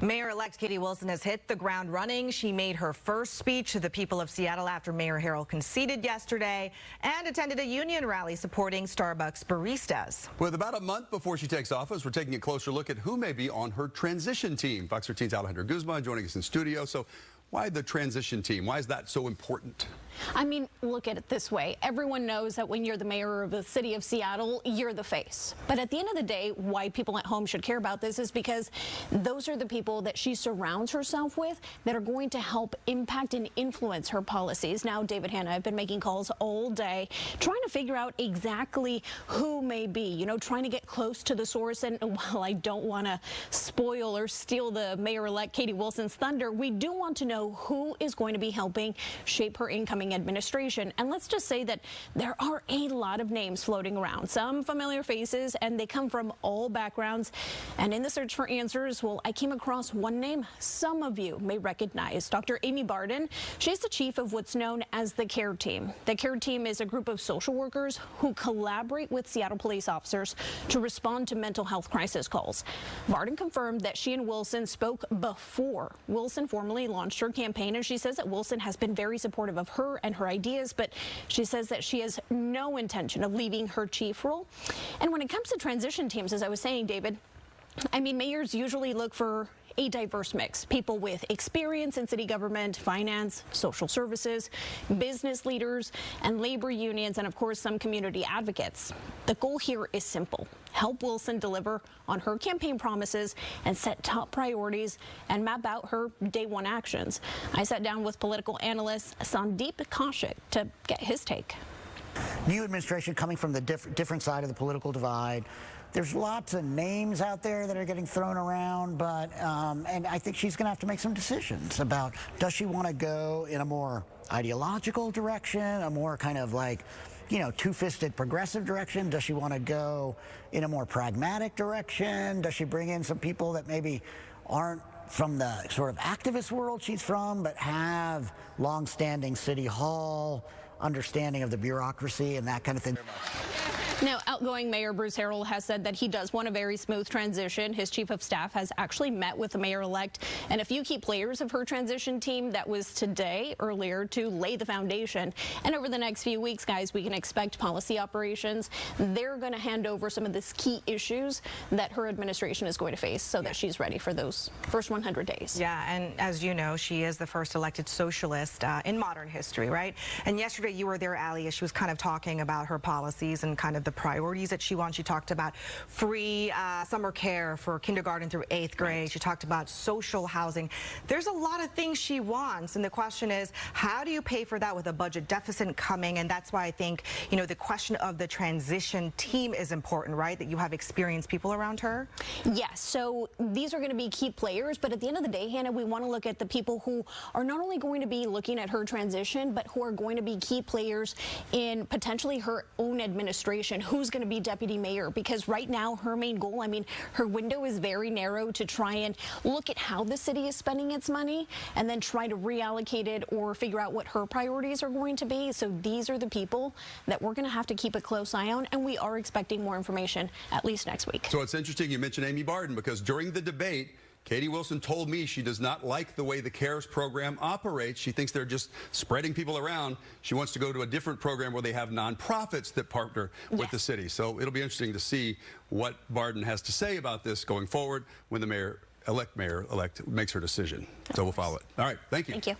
Mayor-elect Katie Wilson has hit the ground running. She made her first speech to the people of Seattle after Mayor Harrell conceded yesterday and attended a union rally supporting Starbucks baristas. With about a month before she takes office, we're taking a closer look at who may be on her transition team. Fox 13's Alejandra Guzman joining us in studio. So why the transition team? Why is that so important? I mean, look at it this way. Everyone knows that when you're the mayor of the city of Seattle, you're the face. But at the end of the day, why people at home should care about this is because those are the people that she surrounds herself with that are going to help impact and influence her policies. Now, David, Hannah, I've been making calls all day trying to figure out exactly who may be, trying to get close to the source. And while I don't want to spoil or steal the mayor-elect Katie Wilson's thunder, we do want to know who is going to be helping shape her incoming administration. And let's just say that there are a lot of names floating around, some familiar faces, and they come from all backgrounds. And in the search for answers, well, I came across one name some of you may recognize, Dr. Amy Barden. She's the chief of what's known as the CARE team. The CARE team is a group of social workers who collaborate with Seattle police officers to respond to mental health crisis calls. Barden confirmed that she and Wilson spoke before Wilson formally launched her campaign, and she says that Wilson has been very supportive of her and her ideas, but she says that she has no intention of leaving her chief role. And when it comes to transition teams, as I was saying, David, I mean, mayors usually look for a diverse mix, people with experience in city government, finance, social services, business leaders, and labor unions, and of course some community advocates. The goal here is simple: help Wilson deliver on her campaign promises and set top priorities and map out her day one actions. I sat down with political analyst Sandeep Kaushik to get his take. New administration coming from the different side of the political divide. There's lots of names out there that are getting thrown around, but and I think she's going to have to make some decisions about, does she want to go in a more ideological direction, a more kind of like, two-fisted progressive direction? Does she want to go in a more pragmatic direction? Does she bring in some people that maybe aren't from the sort of activist world she's from, but have long-standing city hall understanding of the bureaucracy and that kind of thing? Now, outgoing Mayor Bruce Harrell has said that he does want a very smooth transition. His chief of staff has actually met with the mayor-elect and a few key players of her transition team. That was today, earlier, to lay the foundation. And over the next few weeks, guys, we can expect policy operations. They're going to hand over some of the key issues that her administration is going to face so that she's ready for those first 100 days. Yeah, and as you know, she is the first elected socialist in modern history, right? And yesterday you were there, Ali, as she was kind of talking about her policies and kind of the priorities that she wants. She talked about free summer care for kindergarten through 8th grade. Right. She talked about social housing. There's a lot of things she wants, and the question is, how do you pay for that with a budget deficit coming? And that's why I think, the question of the transition team is important, right? That you have experienced people around her? Yes, so these are going to be key players, but at the end of the day, Hannah, we want to look at the people who are not only going to be looking at her transition, but who are going to be key players in potentially her own administration. Who's going to be deputy mayor? Because right now her main goal, her window is very narrow to try and look at how the city is spending its money and then try to reallocate it or figure out what her priorities are going to be. So these are the people that we're going to have to keep a close eye on, and we are expecting more information at least next week. So it's interesting you mentioned Amy Barden, because during the debate, Katie Wilson told me she does not like the way the CARES program operates. She thinks they're just spreading people around. She wants to go to a different program where they have nonprofits that partner with the city. So it'll be interesting to see what Barden has to say about this going forward when the mayor-elect makes her decision. So we'll follow it. All right, thank you. Thank you.